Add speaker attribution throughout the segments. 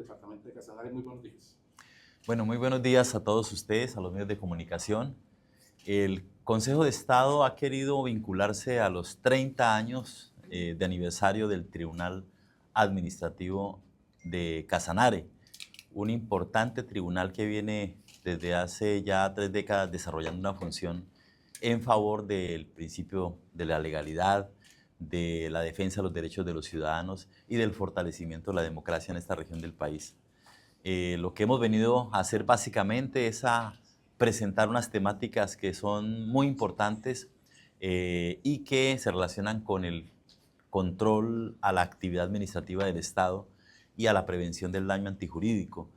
Speaker 1: Departamento de Casanare, muy buenos días.
Speaker 2: Bueno, muy buenos días a todos ustedes, a los medios de comunicación. El Consejo de Estado ha querido vincularse a los 30 años de aniversario del Tribunal Administrativo de Casanare, un importante tribunal que viene desde hace ya 3 décadas desarrollando una función en favor del principio de la legalidad, de la defensa de los derechos de los ciudadanos y del fortalecimiento de la democracia en esta región del país. Lo que hemos venido a hacer básicamente es a presentar unas temáticas que son muy importantes y que se relacionan con el control a la actividad administrativa del Estado y a la prevención del daño antijurídico.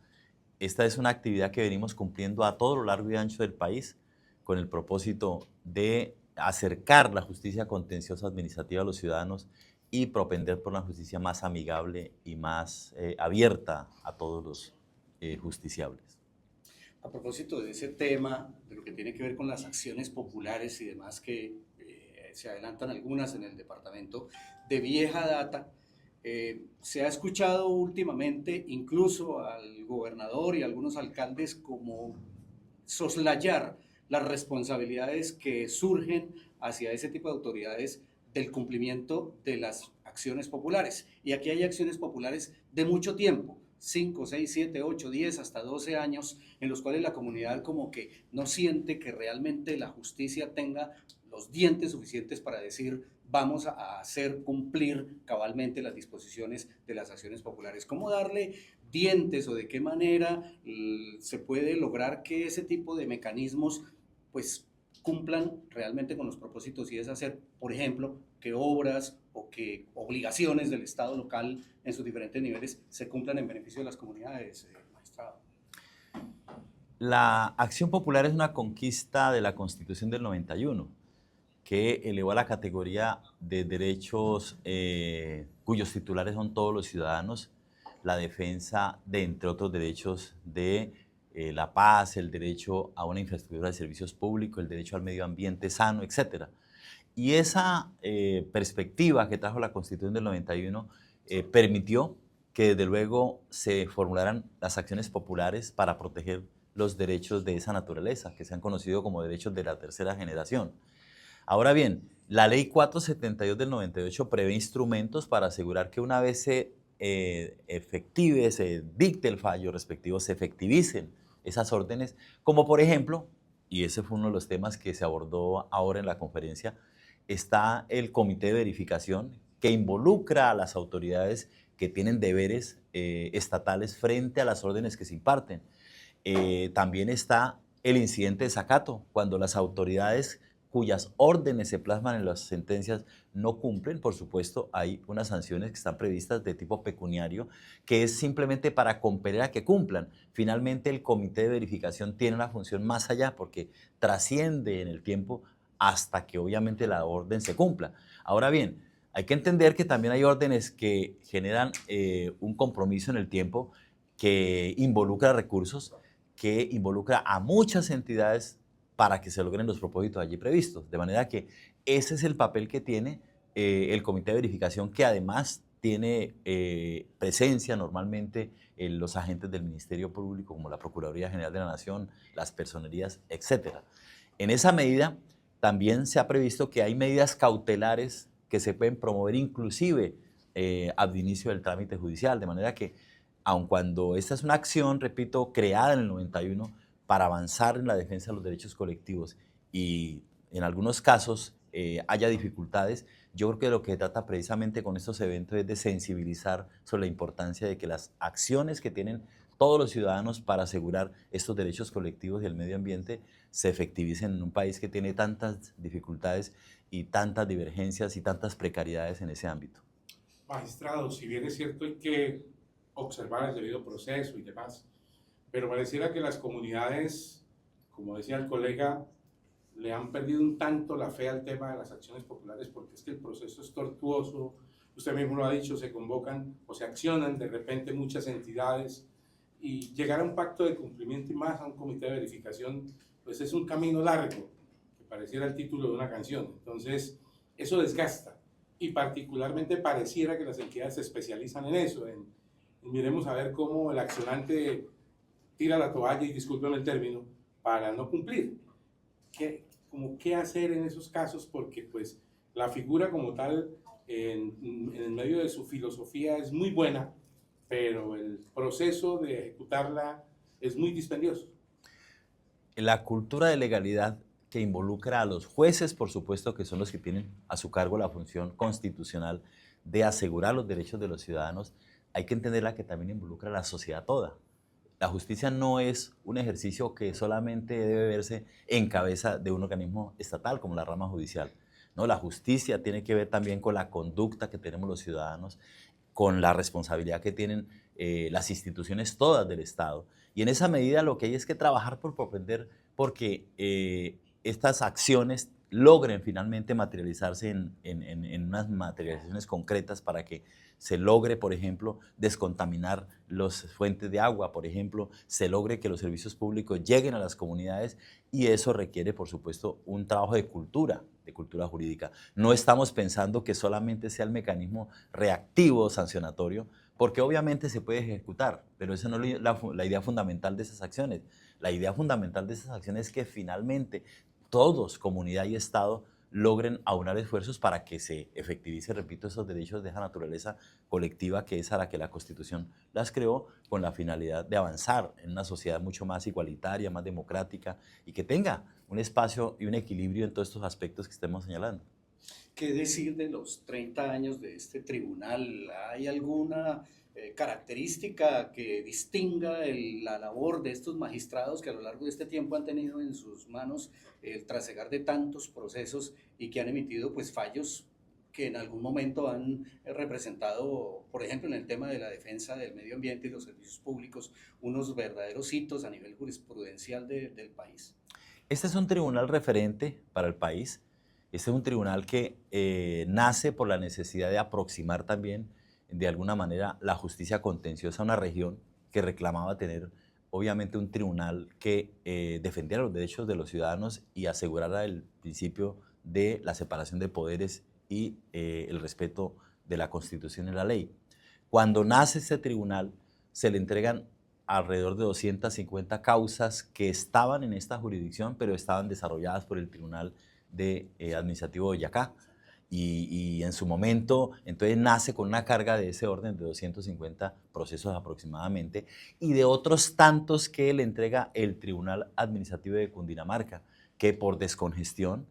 Speaker 2: Esta es una actividad que venimos cumpliendo a todo lo largo y ancho del país con el propósito de acercar la justicia contenciosa administrativa a los ciudadanos y propender por una justicia más amigable y más abierta a todos los justiciables.
Speaker 3: A propósito de ese tema, de lo que tiene que ver con las acciones populares y demás, que se adelantan algunas en el departamento de vieja data, se ha escuchado últimamente incluso al gobernador y a algunos alcaldes como soslayar las responsabilidades que surgen hacia ese tipo de autoridades del cumplimiento de las acciones populares. Y aquí hay acciones populares de mucho tiempo, 5, 6, 7, 8, 10, hasta 12 años, en los cuales la comunidad como que no siente que realmente la justicia tenga los dientes suficientes para decir vamos a hacer cumplir cabalmente las disposiciones de las acciones populares. ¿Cómo darle dientes o de qué manera se puede lograr que ese tipo de mecanismos pues cumplan realmente con los propósitos, y es hacer, por ejemplo, que obras o que obligaciones del Estado local en sus diferentes niveles se cumplan en beneficio de las comunidades, magistrado?
Speaker 2: La acción popular es una conquista de la Constitución del 91 que elevó a la categoría de derechos cuyos titulares son todos los ciudadanos, la defensa de, entre otros derechos, de la paz, el derecho a una infraestructura de servicios públicos, el derecho al medio ambiente sano, etc. Y esa perspectiva que trajo la Constitución del 91 permitió que desde luego se formularan las acciones populares para proteger los derechos de esa naturaleza, que se han conocido como derechos de la tercera generación. Ahora bien, la ley 472 del 98 prevé instrumentos para asegurar que una vez se efective, se dicte el fallo respectivo, se efectivicen esas órdenes, como por ejemplo, y ese fue uno de los temas que se abordó ahora en la conferencia, está el comité de verificación que involucra a las autoridades que tienen deberes estatales frente a las órdenes que se imparten. También está el incidente de desacato, cuando las autoridades cuyas órdenes se plasman en las sentencias no cumplen. Por supuesto, hay unas sanciones que están previstas de tipo pecuniario, que es simplemente para compeler a que cumplan. Finalmente, el comité de verificación tiene una función más allá porque trasciende en el tiempo hasta que obviamente la orden se cumpla. Ahora bien, hay que entender que también hay órdenes que generan un compromiso en el tiempo que involucra recursos, que involucra a muchas entidades para que se logren los propósitos allí previstos. De manera que ese es el papel que tiene el comité de verificación, que además tiene presencia normalmente en los agentes del Ministerio Público, como la Procuraduría General de la Nación, las personerías, etc. En esa medida, también se ha previsto que hay medidas cautelares que se pueden promover inclusive ab inicio del trámite judicial, de manera que, aun cuando esta es una acción, repito, creada en el 91, para avanzar en la defensa de los derechos colectivos y en algunos casos haya dificultades, yo creo que lo que se trata precisamente con estos eventos es de sensibilizar sobre la importancia de que las acciones que tienen todos los ciudadanos para asegurar estos derechos colectivos y el medio ambiente se efectivicen en un país que tiene tantas dificultades y tantas divergencias y tantas precariedades en ese ámbito.
Speaker 1: Magistrado, si bien es cierto hay que observar el debido proceso y demás, pero pareciera que las comunidades, como decía el colega, le han perdido un tanto la fe al tema de las acciones populares, porque es que el proceso es tortuoso. Usted mismo lo ha dicho, se convocan o se accionan de repente muchas entidades, y llegar a un pacto de cumplimiento y más a un comité de verificación, pues es un camino largo, que pareciera el título de una canción. Entonces, eso desgasta, y particularmente pareciera que las entidades se especializan en eso, miremos a ver cómo el accionante tira la toalla, y disculpen el término, para no cumplir. ¿Qué hacer en esos casos? Porque pues la figura como tal, en el medio de su filosofía es muy buena, pero el proceso de ejecutarla es muy dispendioso.
Speaker 2: La cultura de legalidad que involucra a los jueces, por supuesto, que son los que tienen a su cargo la función constitucional de asegurar los derechos de los ciudadanos, hay que entenderla que también involucra a la sociedad toda. La justicia no es un ejercicio que solamente debe verse en cabeza de un organismo estatal como la rama judicial. No, la justicia tiene que ver también con la conducta que tenemos los ciudadanos, con la responsabilidad que tienen las instituciones todas del Estado. Y en esa medida lo que hay es que trabajar por propender porque estas acciones logren finalmente materializarse en unas materializaciones concretas para que se logre, por ejemplo, descontaminar las fuentes de agua, por ejemplo, se logre que los servicios públicos lleguen a las comunidades, y eso requiere, por supuesto, un trabajo de cultura jurídica. No estamos pensando que solamente sea el mecanismo reactivo sancionatorio, porque obviamente se puede ejecutar, pero esa no es la idea fundamental de esas acciones. La idea fundamental de esas acciones es que finalmente todos, comunidad y Estado, logren aunar esfuerzos para que se efectivice, repito, esos derechos de esa naturaleza colectiva que es a la que la Constitución las creó, con la finalidad de avanzar en una sociedad mucho más igualitaria, más democrática, y que tenga un espacio y un equilibrio en todos estos aspectos que estemos señalando.
Speaker 3: ¿Qué decir de los 30 años de este tribunal? ¿Hay alguna característica que distinga la labor de estos magistrados que a lo largo de este tiempo han tenido en sus manos el trasegar de tantos procesos y que han emitido pues fallos que en algún momento han representado, por ejemplo, en el tema de la defensa del medio ambiente y los servicios públicos, unos verdaderos hitos a nivel jurisprudencial del país?
Speaker 2: Este es un tribunal referente para el país. Este es un tribunal que nace por la necesidad de aproximar también, de alguna manera, la justicia contenciosa a una región que reclamaba tener, obviamente, un tribunal que defendiera los derechos de los ciudadanos y asegurara el principio de la separación de poderes y el respeto de la Constitución y la ley. Cuando nace este tribunal, se le entregan alrededor de 250 causas que estaban en esta jurisdicción, pero estaban desarrolladas por el Tribunal Administrativo de Boyacá. Y en su momento, entonces nace con una carga de ese orden de 250 procesos aproximadamente, y de otros tantos que le entrega el Tribunal Administrativo de Cundinamarca, que por descongestión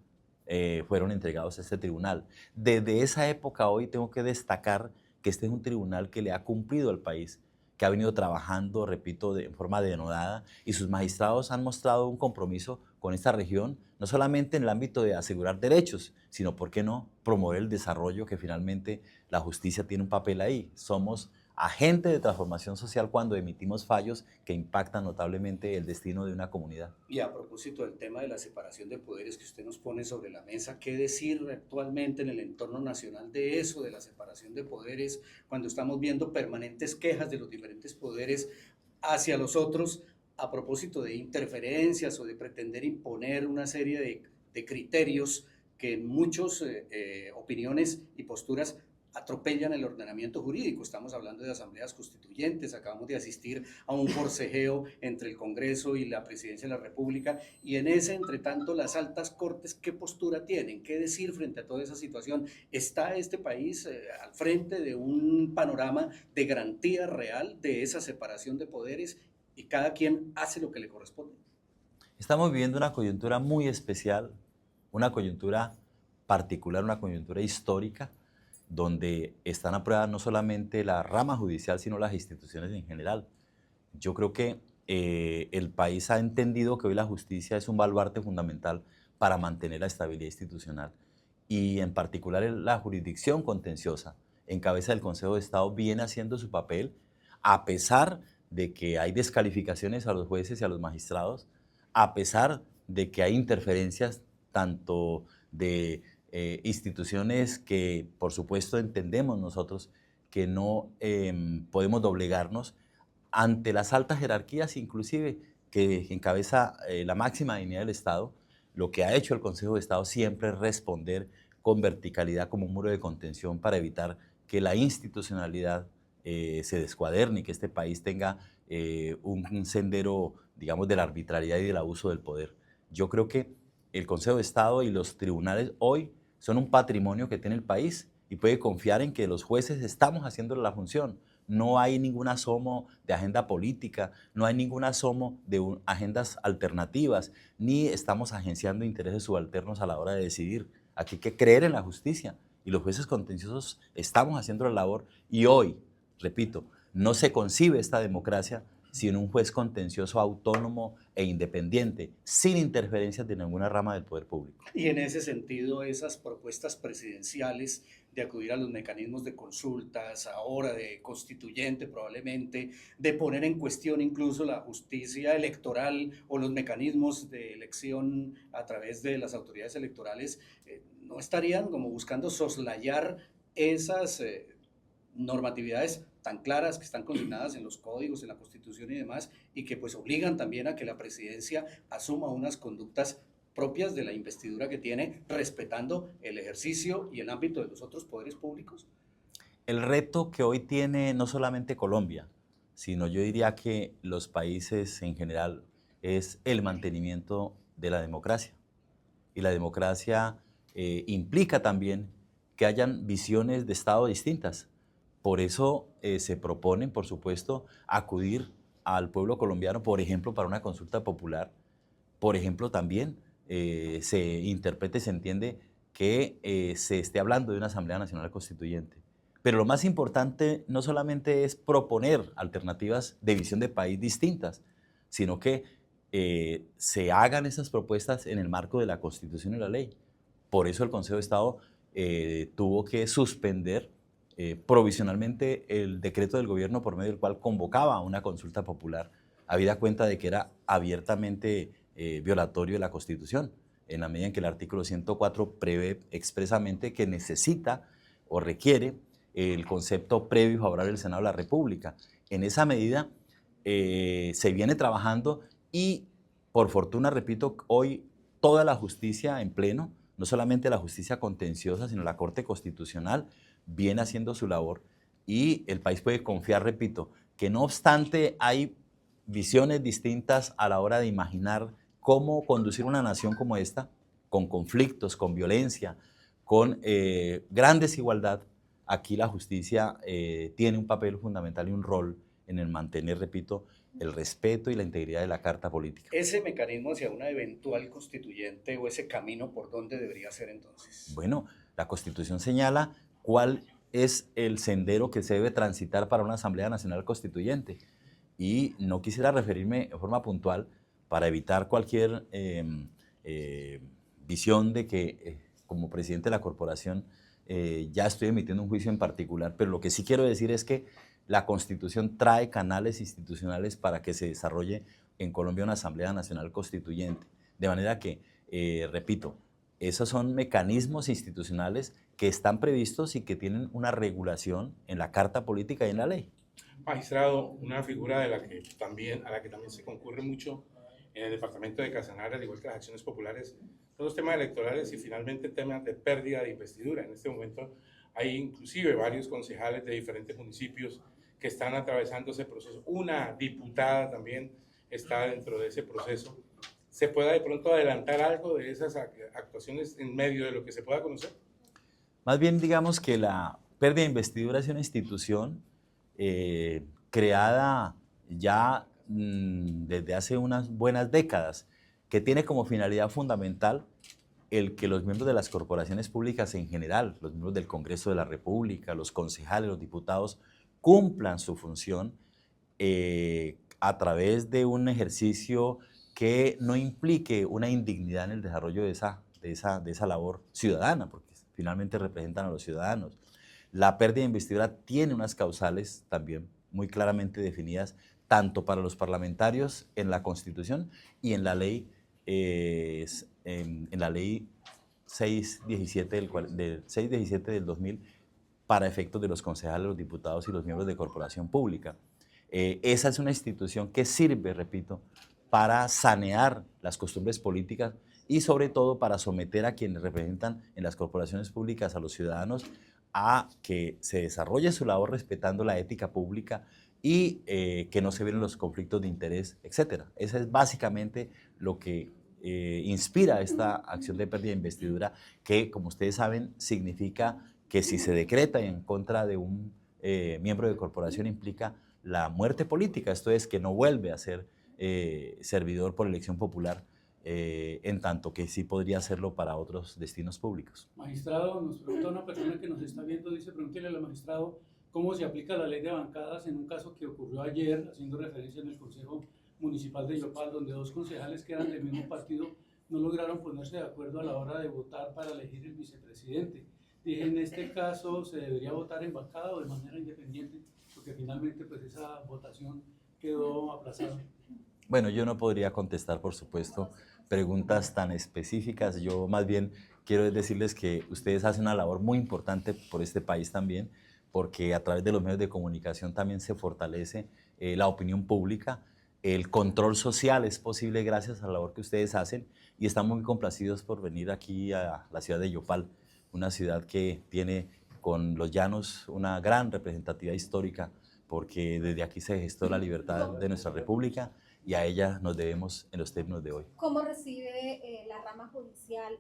Speaker 2: fueron entregados a este tribunal. Desde esa época hoy tengo que destacar que este es un tribunal que le ha cumplido al país, que ha venido trabajando, repito, en forma denodada, y sus magistrados han mostrado un compromiso con esta región, no solamente en el ámbito de asegurar derechos, sino, ¿por qué no?, promover el desarrollo, que finalmente la justicia tiene un papel ahí. Somos agentes de transformación social cuando emitimos fallos que impactan notablemente el destino de una comunidad.
Speaker 3: Y a propósito del tema de la separación de poderes que usted nos pone sobre la mesa, ¿qué decir actualmente en el entorno nacional de eso, de la separación de poderes, cuando estamos viendo permanentes quejas de los diferentes poderes hacia los otros a propósito de interferencias o de pretender imponer una serie de criterios que en muchas opiniones y posturas atropellan el ordenamiento jurídico? Estamos hablando de asambleas constituyentes, acabamos de asistir a un forcejeo entre el Congreso y la Presidencia de la República, y en ese, entre tanto, las altas cortes, ¿qué postura tienen? ¿Qué decir frente a toda esa situación? ¿Está este país al frente de un panorama de garantía real de esa separación de poderes y cada quien hace lo que le corresponde?
Speaker 2: Estamos viviendo una coyuntura muy especial, una coyuntura particular, una coyuntura histórica, donde están a prueba no solamente la rama judicial, sino las instituciones en general. Yo creo que el país ha entendido que hoy la justicia es un baluarte fundamental para mantener la estabilidad institucional, y en particular la jurisdicción contenciosa, en cabeza del Consejo de Estado, viene haciendo su papel, a pesar de que hay descalificaciones a los jueces y a los magistrados, a pesar de que hay interferencias tanto de instituciones que, por supuesto, entendemos nosotros que no podemos doblegarnos ante las altas jerarquías, inclusive que encabeza la máxima dignidad del Estado. Lo que ha hecho el Consejo de Estado siempre es responder con verticalidad como un muro de contención para evitar que la institucionalidad se descuaderne y que este país tenga un sendero, digamos, de la arbitrariedad y del abuso del poder. Yo creo que el Consejo de Estado y los tribunales hoy son un patrimonio que tiene el país y puede confiar en que los jueces estamos haciendo la función. No hay ningún asomo de agenda política, no hay ningún asomo de agendas alternativas, ni estamos agenciando intereses subalternos a la hora de decidir. Aquí hay que creer en la justicia y los jueces contenciosos estamos haciendo la labor y hoy, repito, no se concibe esta democracia sin un juez contencioso autónomo e independiente, sin interferencias de ninguna rama del poder público.
Speaker 3: Y en ese sentido, esas propuestas presidenciales de acudir a los mecanismos de consultas, ahora de constituyente probablemente, de poner en cuestión incluso la justicia electoral o los mecanismos de elección a través de las autoridades electorales, ¿no estarían como buscando soslayar esas normatividades tan claras que están consignadas en los códigos, en la Constitución y demás, y que pues obligan también a que la presidencia asuma unas conductas propias de la investidura que tiene, respetando el ejercicio y el ámbito de los otros poderes públicos?
Speaker 2: El reto que hoy tiene no solamente Colombia, sino yo diría que los países en general es el mantenimiento de la democracia. Y la democracia implica también que hayan visiones de Estado distintas. Por eso se proponen, por supuesto, acudir al pueblo colombiano, por ejemplo, para una consulta popular. Por ejemplo, también se interpreta y se entiende que se esté hablando de una Asamblea Nacional Constituyente. Pero lo más importante no solamente es proponer alternativas de visión de país distintas, sino que se hagan esas propuestas en el marco de la Constitución y la ley. Por eso el Consejo de Estado tuvo que suspender provisionalmente el decreto del gobierno por medio del cual convocaba una consulta popular, habida cuenta de que era abiertamente violatorio de la Constitución, en la medida en que el artículo 104 prevé expresamente que necesita o requiere el concepto previo y favorable del Senado de la República. En esa medida se viene trabajando y, por fortuna, repito, hoy toda la justicia en pleno, no solamente la justicia contenciosa, sino la Corte Constitucional, viene haciendo su labor y el país puede confiar, repito, que no obstante hay visiones distintas a la hora de imaginar cómo conducir una nación como esta, con conflictos, con violencia, con gran desigualdad. Aquí la justicia tiene un papel fundamental y un rol en el mantener, repito, el respeto y la integridad de la Carta Política.
Speaker 3: Ese mecanismo hacia una eventual constituyente o ese camino, ¿por dónde debería ser entonces?
Speaker 2: Bueno, la Constitución señala cuál es el sendero que se debe transitar para una Asamblea Nacional Constituyente. Y no quisiera referirme de forma puntual para evitar cualquier visión de que como presidente de la corporación ya estoy emitiendo un juicio en particular, pero lo que sí quiero decir es que la Constitución trae canales institucionales para que se desarrolle en Colombia una Asamblea Nacional Constituyente. De manera que, repito, esos son mecanismos institucionales que están previstos y que tienen una regulación en la Carta Política y en la ley.
Speaker 1: Magistrado, una figura a la que también se concurre mucho en el departamento de Casanare, al igual que las acciones populares, son los temas electorales y finalmente temas de pérdida de investidura. En este momento hay inclusive varios concejales de diferentes municipios que están atravesando ese proceso. Una diputada también está dentro de ese proceso. ¿Se pueda de pronto adelantar algo de esas actuaciones en medio de lo que se pueda conocer?
Speaker 2: Más bien digamos que la pérdida de investidura es una institución creada ya desde hace unas buenas décadas, que tiene como finalidad fundamental el que los miembros de las corporaciones públicas en general, los miembros del Congreso de la República, los concejales, los diputados, cumplan su función a través de un ejercicio que no implique una indignidad en el desarrollo de esa labor ciudadana, porque finalmente representan a los ciudadanos. La pérdida de investidura tiene unas causales también muy claramente definidas, tanto para los parlamentarios en la Constitución y en la ley, en la ley 617 del 2000 para efectos de los concejales, los diputados y los miembros de corporación pública. Esa es una institución que sirve, repito, para sanear las costumbres políticas y sobre todo para someter a quienes representan en las corporaciones públicas a los ciudadanos a que se desarrolle su labor respetando la ética pública y que no se vienen los conflictos de interés, etc. Eso es básicamente lo que inspira esta acción de pérdida de investidura, que, como ustedes saben, significa que si se decreta en contra de un miembro de corporación implica la muerte política, esto es que no vuelve a ser servidor por elección popular, en tanto que sí podría hacerlo para otros destinos públicos.
Speaker 4: Magistrado, nos pregunta una persona que nos está viendo, dice, pregúntele al magistrado cómo se aplica la ley de bancadas en un caso que ocurrió ayer, haciendo referencia en el Consejo Municipal de Yopal, donde dos concejales que eran del mismo partido no lograron ponerse de acuerdo a la hora de votar para elegir el vicepresidente. Dije, en este caso se debería votar en bancada o de manera independiente, porque finalmente pues esa votación quedó aplazada.
Speaker 2: Bueno, yo no podría contestar, por supuesto, preguntas tan específicas. Yo más bien quiero decirles que ustedes hacen una labor muy importante por este país también, porque a través de los medios de comunicación también se fortalece la opinión pública. El control social es posible gracias a la labor que ustedes hacen y estamos muy complacidos por venir aquí a la ciudad de Yopal, una ciudad que tiene con los llanos una gran representatividad histórica, porque desde aquí se gestó la libertad de nuestra república y a ella nos debemos en los términos de hoy.
Speaker 5: ¿Cómo recibe la rama judicial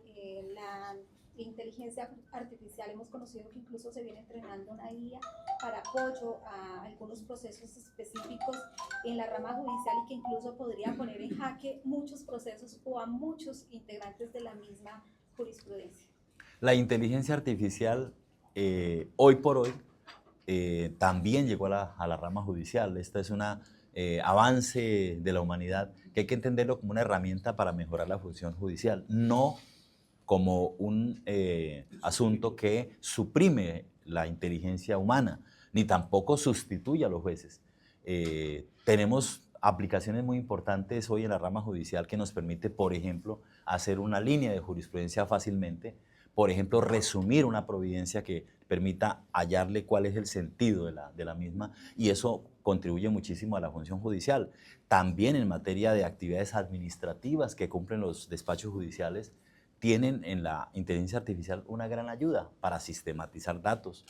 Speaker 5: la inteligencia artificial? Hemos conocido que incluso se viene entrenando una IA para apoyo a algunos procesos específicos en la rama judicial y que incluso podría poner en jaque muchos procesos o a muchos integrantes de la misma jurisprudencia.
Speaker 2: La inteligencia artificial hoy por hoy también llegó a la rama judicial. Esta es un avance de la humanidad que hay que entenderlo como una herramienta para mejorar la función judicial, no como un asunto que suprime la inteligencia humana, ni tampoco sustituye a los jueces. Tenemos aplicaciones muy importantes hoy en la rama judicial que nos permite, por ejemplo, hacer una línea de jurisprudencia fácilmente, por ejemplo, resumir una providencia que permita hallarle cuál es el sentido de la misma, y eso contribuye muchísimo a la función judicial. También en materia de actividades administrativas que cumplen los despachos judiciales, tienen en la inteligencia artificial una gran ayuda para sistematizar datos,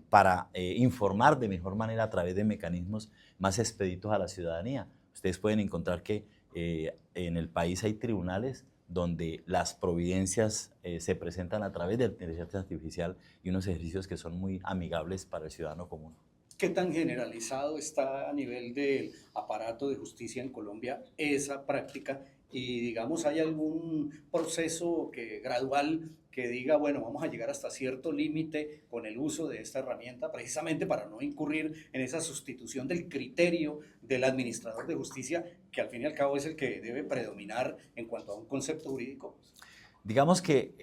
Speaker 2: para informar de mejor manera a través de mecanismos más expeditos a la ciudadanía. Ustedes pueden encontrar que en el país hay tribunales donde las providencias se presentan a través de la inteligencia artificial y unos ejercicios que son muy amigables para el ciudadano común.
Speaker 3: ¿Qué tan generalizado está a nivel del aparato de justicia en Colombia esa práctica? Y digamos, ¿hay algún proceso gradual que diga, bueno, vamos a llegar hasta cierto límite con el uso de esta herramienta, precisamente para no incurrir en esa sustitución del criterio del administrador de justicia, que al fin y al cabo es el que debe predominar en cuanto a un concepto jurídico?
Speaker 2: Digamos que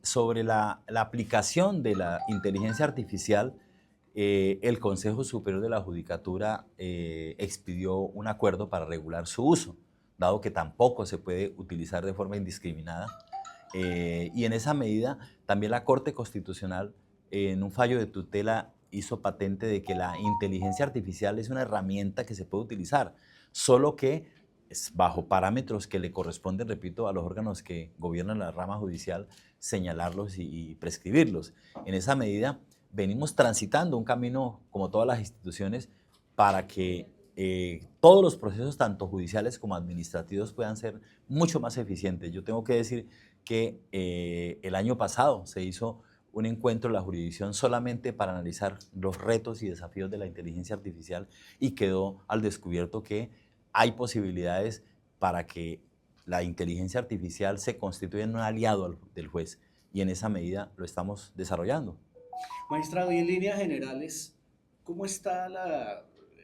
Speaker 2: sobre la aplicación de la inteligencia artificial, el Consejo Superior de la Judicatura expidió un acuerdo para regular su uso, dado que tampoco se puede utilizar de forma indiscriminada. Y en esa medida, también la Corte Constitucional, en un fallo de tutela, hizo patente de que la inteligencia artificial es una herramienta que se puede utilizar, solo que es bajo parámetros que le corresponden, repito, a los órganos que gobiernan la rama judicial, señalarlos y prescribirlos. En esa medida, venimos transitando un camino, como todas las instituciones, para que todos los procesos, tanto judiciales como administrativos, puedan ser mucho más eficientes. Yo tengo que decir que el año pasado se hizo un encuentro en la jurisdicción solamente para analizar los retos y desafíos de la inteligencia artificial y quedó al descubierto que hay posibilidades para que la inteligencia artificial se constituya en un aliado del juez y en esa medida lo estamos desarrollando.
Speaker 3: Magistrado, y en líneas generales, ¿cómo está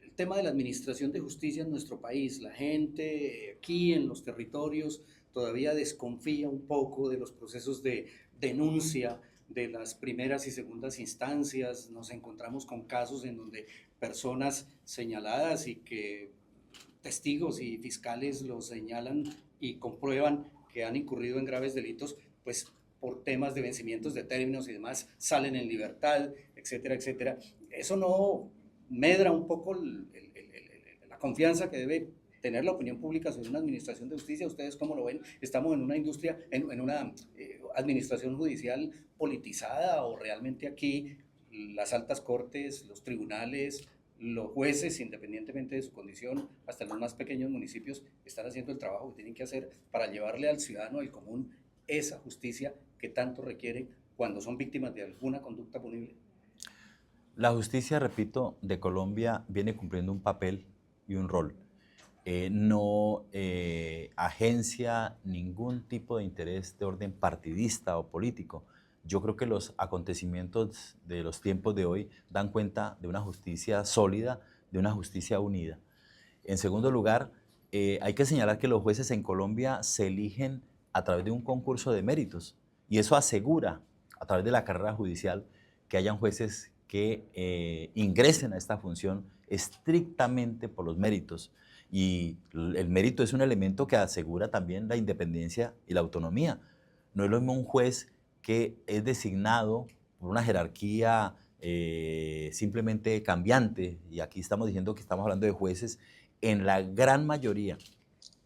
Speaker 3: el tema de la administración de justicia en nuestro país? La gente aquí en los territorios todavía desconfía un poco de los procesos de denuncia de las primeras y segundas instancias. Nos encontramos con casos en donde personas señaladas y que testigos y fiscales los señalan y comprueban que han incurrido en graves delitos, pues por temas de vencimientos de términos y demás, salen en libertad, etcétera, etcétera. Eso no medra un poco la confianza que debe tener la opinión pública sobre una administración de justicia. ¿Ustedes cómo lo ven? Estamos en una industria, administración judicial politizada o realmente aquí las altas cortes, los tribunales, los jueces, independientemente de su condición, hasta los más pequeños municipios, están haciendo el trabajo que tienen que hacer para llevarle al ciudadano del común esa justicia que tanto requiere cuando son víctimas de alguna conducta punible?
Speaker 2: La justicia, repito, de Colombia viene cumpliendo un papel y un rol. No agencia ningún tipo de interés de orden partidista o político. Yo creo que los acontecimientos de los tiempos de hoy dan cuenta de una justicia sólida, de una justicia unida. En segundo lugar, hay que señalar que los jueces en Colombia se eligen a través de un concurso de méritos y eso asegura, a través de la carrera judicial, que hayan jueces que ingresen a esta función estrictamente por los méritos. Y el mérito es un elemento que asegura también la independencia y la autonomía. No es lo mismo un juez que es designado por una jerarquía simplemente cambiante, y aquí estamos diciendo que estamos hablando de jueces en la gran mayoría,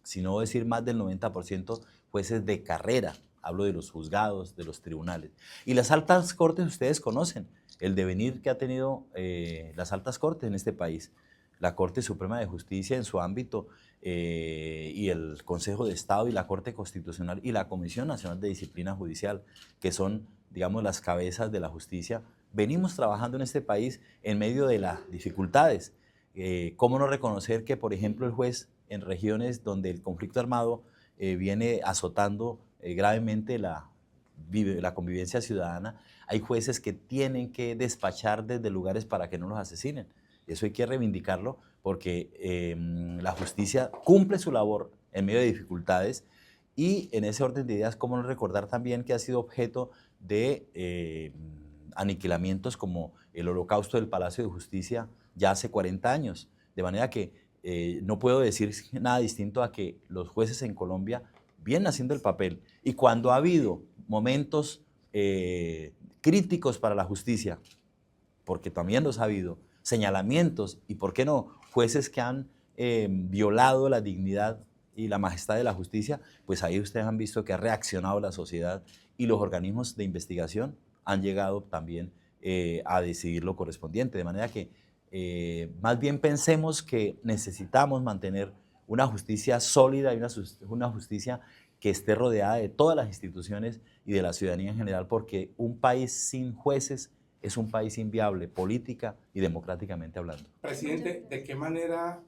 Speaker 2: si no decir más del 90%, jueces de carrera. Hablo de los juzgados, de los tribunales. Y las altas cortes, ustedes conocen el devenir que ha tenido las altas cortes en este país. La Corte Suprema de Justicia en su ámbito y el Consejo de Estado y la Corte Constitucional y la Comisión Nacional de Disciplina Judicial, que son, digamos, las cabezas de la justicia. Venimos trabajando en este país en medio de las dificultades. ¿Cómo no reconocer que, por ejemplo, el juez en regiones donde el conflicto armado viene azotando gravemente la convivencia ciudadana, hay jueces que tienen que despachar desde lugares para que no los asesinen? Eso hay que reivindicarlo porque la justicia cumple su labor en medio de dificultades y en ese orden de ideas, cómo no recordar también que ha sido objeto de aniquilamientos como el Holocausto del Palacio de Justicia ya hace 40 años. De manera que no puedo decir nada distinto a que los jueces en Colombia vienen haciendo el papel. Y cuando ha habido momentos críticos para la justicia, porque también los ha habido, señalamientos y, ¿por qué no?, jueces que han violado la dignidad y la majestad de la justicia, pues ahí ustedes han visto que ha reaccionado la sociedad y los organismos de investigación han llegado también a decidir lo correspondiente. De manera que más bien pensemos que necesitamos mantener una justicia sólida y una justicia que esté rodeada de todas las instituciones y de la ciudadanía en general, porque un país sin jueces es un país inviable, política y democráticamente hablando.
Speaker 1: Presidente, ¿de qué manera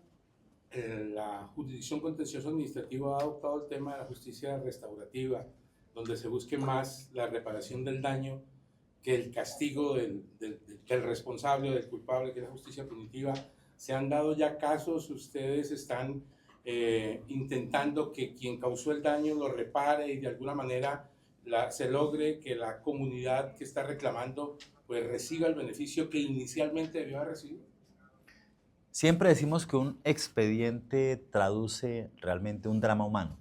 Speaker 1: la jurisdicción contencioso administrativa ha adoptado el tema de la justicia restaurativa, donde se busque más la reparación del daño que el castigo del responsable o del culpable, que es la justicia punitiva? ¿Se han dado ya casos? ¿Ustedes están intentando que quien causó el daño lo repare y de alguna manera se logre que la comunidad que está reclamando pues reciba el beneficio que inicialmente debió haber recibido?
Speaker 2: Siempre decimos que un expediente traduce realmente un drama humano.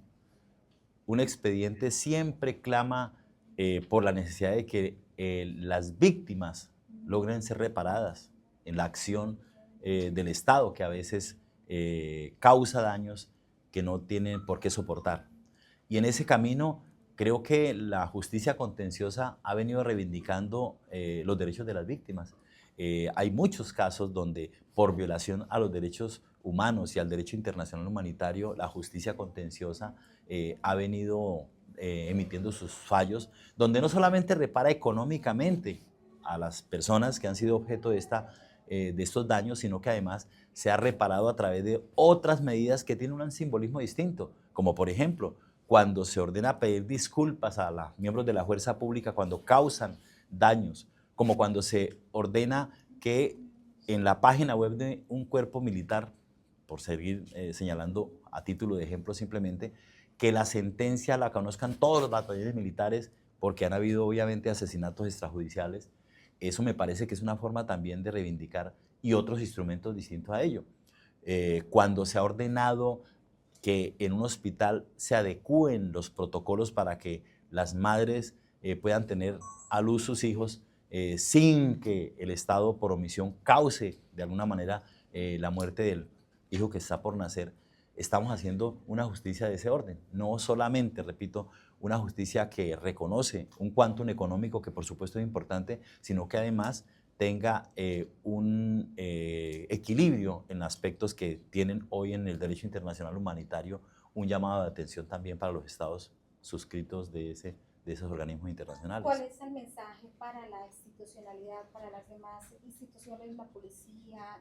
Speaker 2: Un expediente siempre clama por la necesidad de que las víctimas logren ser reparadas en la acción del Estado, que a veces causa daños que no tienen por qué soportar. Y en ese camino creo que la justicia contenciosa ha venido reivindicando los derechos de las víctimas. Hay muchos casos donde por violación a los derechos humanos y al derecho internacional humanitario, la justicia contenciosa ha venido emitiendo sus fallos, donde no solamente repara económicamente a las personas que han sido objeto de estos daños, sino que además se ha reparado a través de otras medidas que tienen un simbolismo distinto, como por ejemplo, cuando se ordena pedir disculpas a los miembros de la fuerza pública cuando causan daños, como cuando se ordena que en la página web de un cuerpo militar, por seguir señalando a título de ejemplo simplemente, que la sentencia la conozcan todos los batallones militares, porque han habido obviamente asesinatos extrajudiciales. Eso me parece que es una forma también de reivindicar y otros instrumentos distintos a ello. Cuando se ha ordenado que en un hospital se adecúen los protocolos para que las madres puedan tener a luz sus hijos sin que el Estado por omisión cause de alguna manera la muerte del hijo que está por nacer, estamos haciendo una justicia de ese orden. No solamente, repito, una justicia que reconoce un quantum económico que por supuesto es importante, sino que además tenga un equilibrio en aspectos que tienen hoy en el derecho internacional humanitario un llamado de atención también para los estados suscritos de esos organismos internacionales.
Speaker 5: ¿Cuál es el mensaje para la institucionalidad, para las demás instituciones, la policía,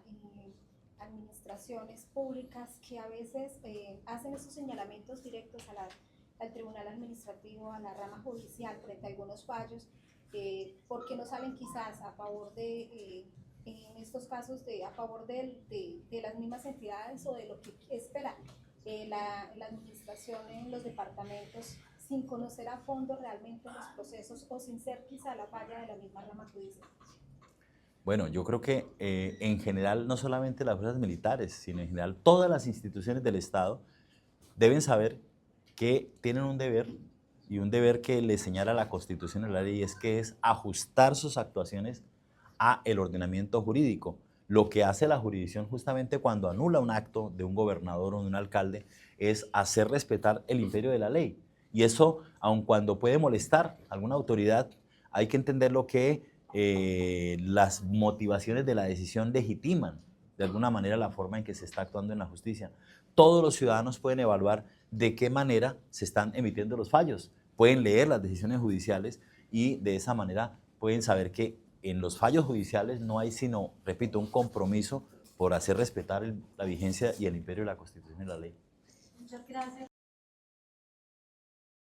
Speaker 5: administraciones públicas que a veces hacen esos señalamientos directos al tribunal administrativo, a la rama judicial frente a algunos fallos, porque no salen quizás a favor de, en estos casos, a favor de las mismas entidades o de lo que espera la administración en los departamentos, sin conocer a fondo realmente los procesos o sin ser quizá la falla de la misma rama judicial?
Speaker 2: Bueno, yo creo que en general no solamente las fuerzas militares, sino en general todas las instituciones del Estado deben saber que tienen un deber, y un deber que les señala la Constitución y la ley, es ajustar sus actuaciones a el ordenamiento jurídico. Lo que hace la jurisdicción justamente cuando anula un acto de un gobernador o de un alcalde es hacer respetar el imperio de la ley. Y eso, aun cuando puede molestar a alguna autoridad, hay que entenderlo que las motivaciones de la decisión legitiman de alguna manera la forma en que se está actuando en la justicia. Todos los ciudadanos pueden evaluar de qué manera se están emitiendo los fallos, pueden leer las decisiones judiciales y de esa manera pueden saber que en los fallos judiciales no hay sino, repito, un compromiso por hacer respetar la vigencia y el imperio de la Constitución y la ley.
Speaker 5: Muchas gracias.